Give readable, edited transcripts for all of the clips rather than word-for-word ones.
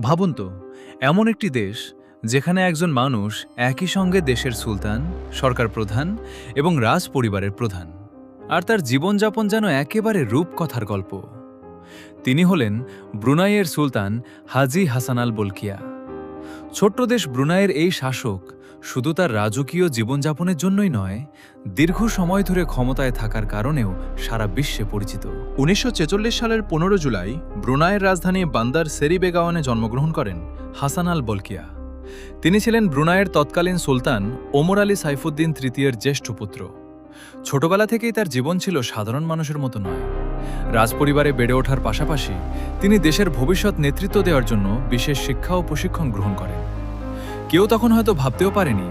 ভাবুন তো, এমন একটি দেশ যেখানে একজন মানুষ একই সঙ্গে দেশের সুলতান, সরকার প্রধান এবং রাজ পরিবারের প্রধান, আর তার জীবনযাপন যেন একেবারে রূপকথার গল্প। তিনি হলেন ব্রুনাইয়ের সুলতান হাজি হাসান আল বলকিয়া। ছোট্ট দেশ ব্রুনাইয়ের এই শাসক শুধু তার রাজকীয় জীবনযাপনের জন্যই নয়, দীর্ঘ সময় ধরে ক্ষমতায় থাকার কারণেও সারা বিশ্বে পরিচিত। ১৯৪৬ সালের ১৫ জুলাই ব্রুনাইয়ের রাজধানী বান্দার সেরি বেগাওয়ানে জন্মগ্রহণ করেন হাসান আল বলকিয়া। তিনি ছিলেন ব্রুনাইয়ের তৎকালীন সুলতান ওমর আলী সাইফুদ্দিন তৃতীয়ের জ্যেষ্ঠ পুত্র। ছোটবেলা থেকেই তার জীবন ছিল সাধারণ মানুষের মতো নয়। রাজপরিবারে বেড়ে ওঠার পাশাপাশি তিনি দেশের ভবিষ্যৎ নেতৃত্ব দেওয়ার জন্য বিশেষ শিক্ষা ও প্রশিক্ষণ গ্রহণ করেন। কেউ তখন হয়তো ভাবতেও পারেনি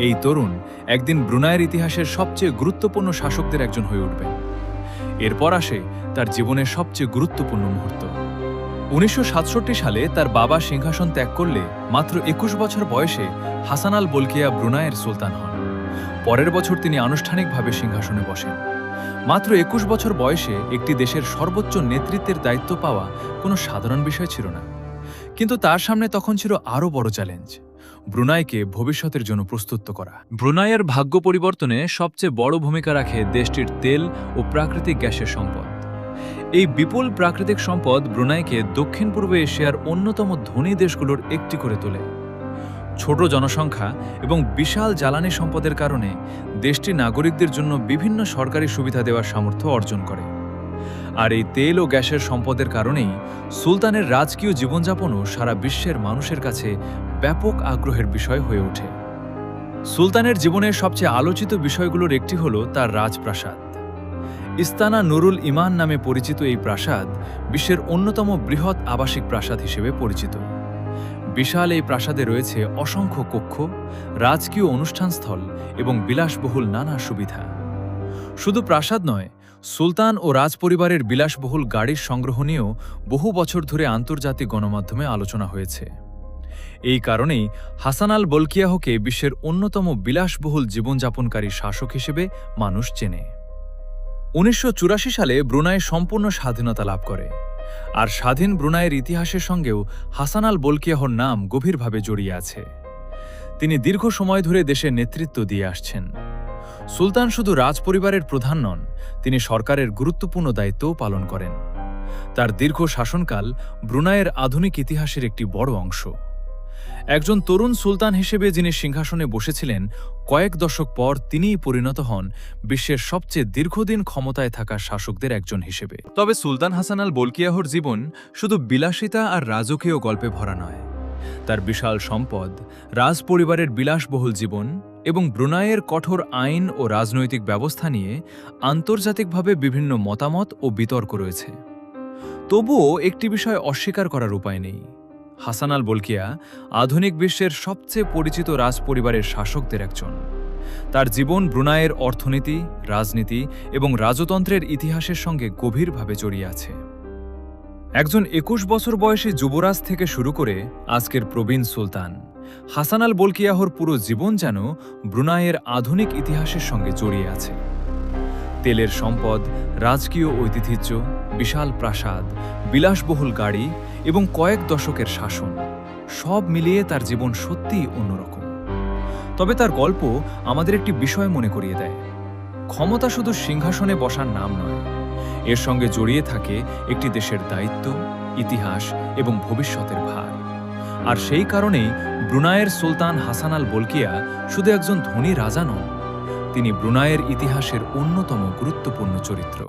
এই তরুণ একদিন ব্রুনাইয়ের ইতিহাসের সবচেয়ে গুরুত্বপূর্ণ শাসকদের একজন হয়ে উঠবেন। এরপর আসে তার জীবনের সবচেয়ে গুরুত্বপূর্ণ মুহূর্ত। ১৯৬৭ সালে তার বাবা সিংহাসন ত্যাগ করলে মাত্র ২১ বছর বয়সে হাসান আল বলকিয়া ব্রুনাইয়ের সুলতান হন। পরের বছর তিনি আনুষ্ঠানিকভাবে সিংহাসনে বসেন। মাত্র ২১ বছর বয়সে একটি দেশের সর্বোচ্চ নেতৃত্বের দায়িত্ব পাওয়া কোনো সাধারণ বিষয় ছিল না। কিন্তু তার সামনে তখন ছিল আরও বড় চ্যালেঞ্জ, ব্রুনাইকে ভবিষ্যতের জন্য প্রস্তুত করা। ব্রুনাইয়ের ভাগ্য পরিবর্তনে সবচেয়ে বড় ভূমিকা রাখে দেশটির তেল ও প্রাকৃতিক গ্যাসের সম্পদ। এই বিপুল প্রাকৃতিক সম্পদ ব্রুনাইকে দক্ষিণ পূর্ব এশিয়ার অন্যতম ধনী দেশগুলোর একটি করে তোলে। ছোট জনসংখ্যা এবং বিশাল জ্বালানি সম্পদের কারণে দেশটি নাগরিকদের জন্য বিভিন্ন সরকারি সুবিধা দেওয়ার সামর্থ্য অর্জন করে। আর এই তেল ও গ্যাসের সম্পদের কারণেই সুলতানের রাজকীয় জীবনযাপনও সারা বিশ্বের মানুষের কাছে ব্যাপক আগ্রহের বিষয় হয়ে ওঠে। সুলতানের জীবনের সবচেয়ে আলোচিত বিষয়গুলোর একটি হল তার রাজপ্রাসাদ। ইস্তানা নুরুল ইমান নামে পরিচিত এই প্রাসাদ বিশ্বের অন্যতম বৃহৎ আবাসিক প্রাসাদ হিসেবে পরিচিত। বিশাল এই প্রাসাদে রয়েছে অসংখ্য কক্ষ, রাজকীয় অনুষ্ঠানস্থল এবং বিলাসবহুল নানা সুবিধা। শুধু প্রাসাদ নয়, সুলতান ও রাজপরিবারের বিলাসবহুল গাড়ির সংগ্রহ নিয়েও বহু বছর ধরে আন্তর্জাতিক গণমাধ্যমে আলোচনা হয়েছে। এই কারণেই হাসান আল বলকিয়াহকে বিশ্বের অন্যতম বিলাসবহুল জীবনযাপনকারী শাসক হিসেবে মানুষ চেনে। ১৯৮৪ সালে ব্রুনাই সম্পূর্ণ স্বাধীনতা লাভ করে, আর স্বাধীন ব্রুনাইয়ের ইতিহাসের সঙ্গেও হাসান আল বলকিয়াহর নাম গভীরভাবে জড়িয়ে আছে। তিনি দীর্ঘ সময় ধরে দেশের নেতৃত্ব দিয়ে আসছেন। সুলতান শুধু রাজপরিবারের প্রধান নন, তিনি সরকারের গুরুত্বপূর্ণ দায়িত্বও পালন করেন। তার দীর্ঘ শাসনকাল ব্রুনাইয়ের আধুনিক ইতিহাসের একটি বড় অংশ। একজন তরুণ সুলতান হিসেবে যিনি সিংহাসনে বসেছিলেন, কয়েক দশক পর তিনিই পরিণত হন বিশ্বের সবচেয়ে দীর্ঘদিন ক্ষমতায় থাকা শাসকদের একজন হিসেবে। তবে সুলতান হাসান আল বলকিয়াহর জীবন শুধু বিলাসিতা আর রাজকীয় গল্পে ভরা নয়। তার বিশাল সম্পদ, রাজপরিবারের বিলাসবহুল জীবন এবং ব্রুনাইয়ের কঠোর আইন ও রাজনৈতিক ব্যবস্থা নিয়ে আন্তর্জাতিকভাবে বিভিন্ন মতামত ও বিতর্ক রয়েছে। তবুও একটি বিষয় অস্বীকার করার উপায় নেই, হাসান আল বলকিয়া আধুনিক বিশ্বের সবচেয়ে পরিচিত রাজপরিবারের শাসকদের একজন। তার জীবন ব্রুনাইয়ের অর্থনীতি, রাজনীতি এবং রাজতন্ত্রের ইতিহাসের সঙ্গে গভীরভাবে জড়িয়ে আছে। একজন ২১ বছর বয়সী যুবরাজ থেকে শুরু করে আজকের প্রবীণ সুলতান, হাসান আল বলকিয়াহর পুরো জীবন যেন ব্রুনাইয়ের আধুনিক ইতিহাসের সঙ্গে জড়িয়ে আছে। তেলের সম্পদ, রাজকীয় ঐতিহ্য, বিশাল প্রাসাদ, বিলাসবহুল গাড়ি এবং কয়েক দশকের শাসন, সব মিলিয়ে তার জীবন সত্যিই অন্যরকম। তবে তার গল্প আমাদের একটি বিষয় মনে করিয়ে দেয়, ক্ষমতা শুধু সিংহাসনে বসার নাম নয়, এর সঙ্গে জড়িয়ে থাকে একটি দেশের দায়িত্ব, ইতিহাস এবং ভবিষ্যতের ভার। আর সেই কারণেই ব্রুনাইয়ের সুলতান হাসান আল বলকিয়া শুধু একজন ধনী রাজা নন, তিনি ব্রুনাইয়ের ইতিহাসের অন্যতম গুরুত্বপূর্ণ চরিত্র।